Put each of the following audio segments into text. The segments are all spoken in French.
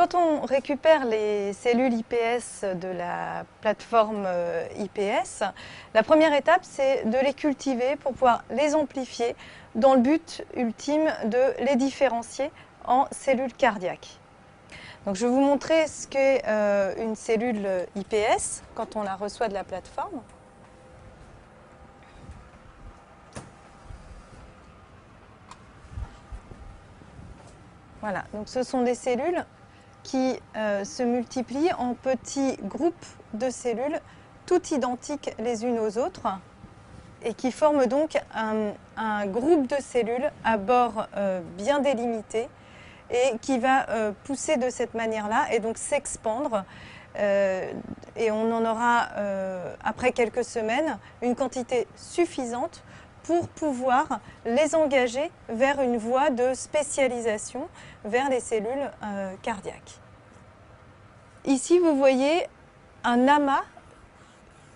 quand on récupère les cellules iPS de la plateforme iPS, la première étape, c'est de les cultiver pour pouvoir les amplifier dans le but ultime de les différencier en cellules cardiaques. Donc, je vais vous montrer ce qu'est une cellule iPS quand on la reçoit de la plateforme. Voilà, donc ce sont des cellules qui se multiplient en petits groupes de cellules, toutes identiques les unes aux autres, et qui forment donc un groupe de cellules à bord bien délimité, et qui va pousser de cette manière-là et donc s'expandre. Et on en aura, après quelques semaines, une quantité suffisante pour pouvoir les engager vers une voie de spécialisation vers les cellules cardiaques. Ici, vous voyez un amas,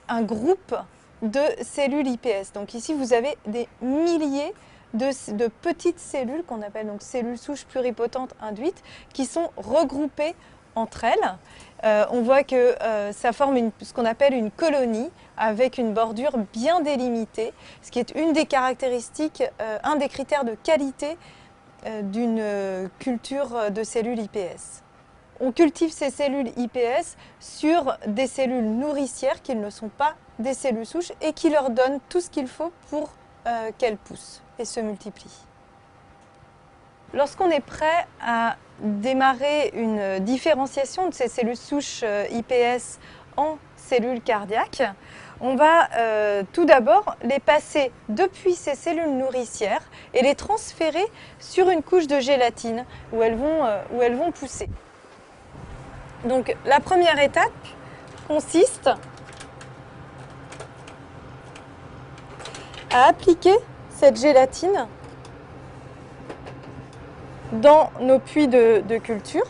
un groupe de cellules iPS. Donc ici, vous avez des milliers de petites cellules qu'on appelle donc cellules souches pluripotentes induites qui sont regroupées entre elles. On voit que ça forme ce qu'on appelle une colonie avec une bordure bien délimitée, ce qui est une des caractéristiques, un des critères de qualité d'une culture de cellules iPS. On cultive ces cellules iPS sur des cellules nourricières qui ne sont pas des cellules souches et qui leur donnent tout ce qu'il faut pour qu'elles poussent et se multiplient. Lorsqu'on est prêt à démarrer une différenciation de ces cellules souches iPS en cellules cardiaques, on va tout d'abord les passer depuis ces cellules nourricières et les transférer sur une couche de gélatine où elles vont pousser. Donc la première étape consiste à appliquer cette gélatine dans nos puits de culture.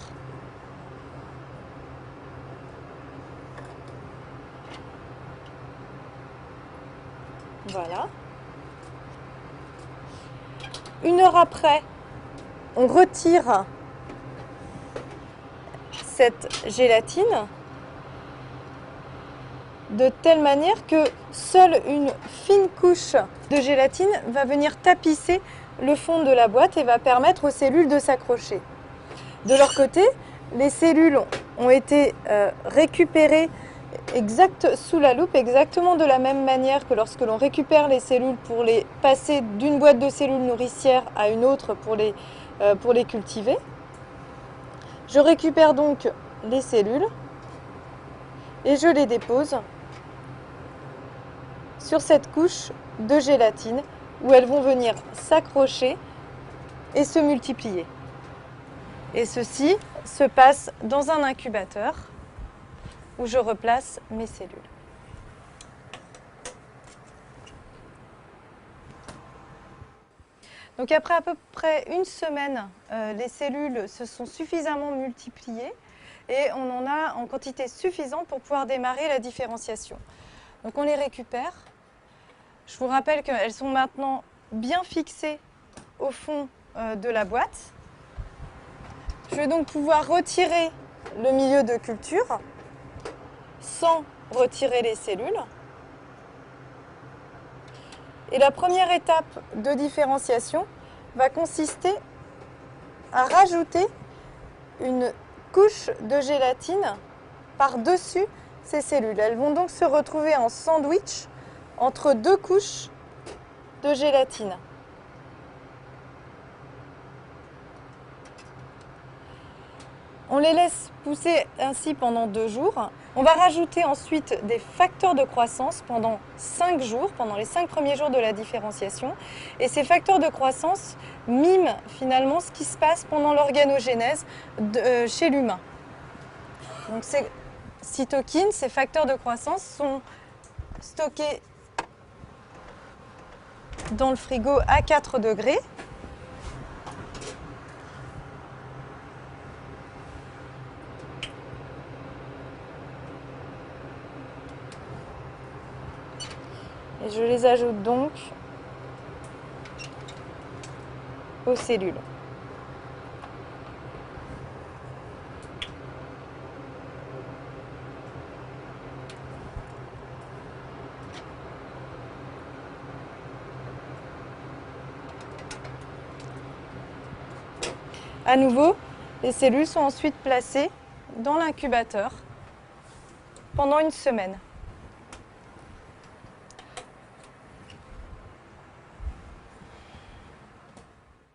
Voilà. Une heure après, on retire cette gélatine de telle manière que seule une fine couche de gélatine va venir tapisser le fond de la boîte et va permettre aux cellules de s'accrocher. De leur côté, les cellules ont été récupérées sous la loupe, exactement de la même manière que lorsque l'on récupère les cellules pour les passer d'une boîte de cellules nourricières à une autre pour les cultiver. Je récupère donc les cellules et je les dépose sur cette couche de gélatine où elles vont venir s'accrocher et se multiplier. Et ceci se passe dans un incubateur où je replace mes cellules. Donc après à peu près une semaine, les cellules se sont suffisamment multipliées et on en a en quantité suffisante pour pouvoir démarrer la différenciation. Donc on les récupère. Je vous rappelle qu'elles sont maintenant bien fixées au fond de la boîte. Je vais donc pouvoir retirer le milieu de culture sans retirer les cellules. Et la première étape de différenciation va consister à rajouter une couche de gélatine par-dessus ces cellules. Elles vont donc se retrouver en sandwich entre deux couches de gélatine. On les laisse pousser ainsi pendant 2 jours. On va rajouter ensuite des facteurs de croissance pendant 5 jours, pendant les 5 premiers jours de la différenciation. Et ces facteurs de croissance miment finalement ce qui se passe pendant l'organogénèse chez l'humain. Donc ces cytokines, ces facteurs de croissance sont stockés dans le frigo à 4 degrés. Et je les ajoute donc aux cellules. À nouveau, les cellules sont ensuite placées dans l'incubateur pendant une semaine.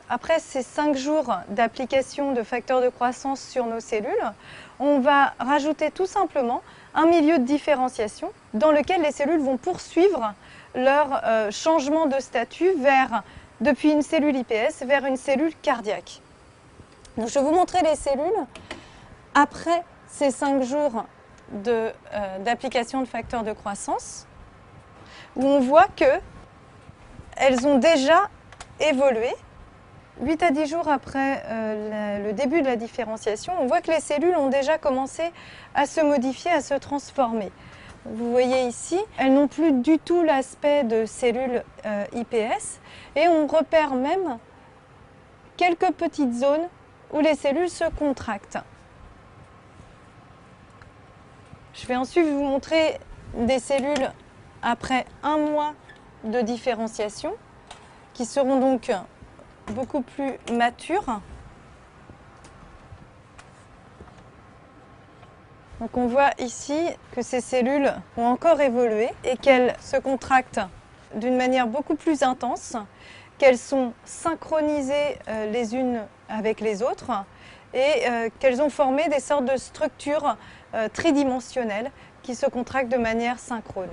Après ces 5 jours d'application de facteurs de croissance sur nos cellules, on va rajouter tout simplement un milieu de différenciation dans lequel les cellules vont poursuivre leur changement de statut depuis une cellule IPS vers une cellule cardiaque. Donc, je vais vous montrer les cellules après ces 5 jours d'application de facteurs de croissance, où on voit qu'elles ont déjà évolué. 8 à 10 jours après le début de la différenciation, on voit que les cellules ont déjà commencé à se modifier, à se transformer. Vous voyez ici, elles n'ont plus du tout l'aspect de cellules IPS et on repère même quelques petites zones où les cellules se contractent. Je vais ensuite vous montrer des cellules après 1 mois de différenciation qui seront donc beaucoup plus matures. Donc on voit ici que ces cellules ont encore évolué et qu'elles se contractent d'une manière beaucoup plus intense, qu'elles sont synchronisées les unes avec les autres et qu'elles ont formé des sortes de structures tridimensionnelles qui se contractent de manière synchrone.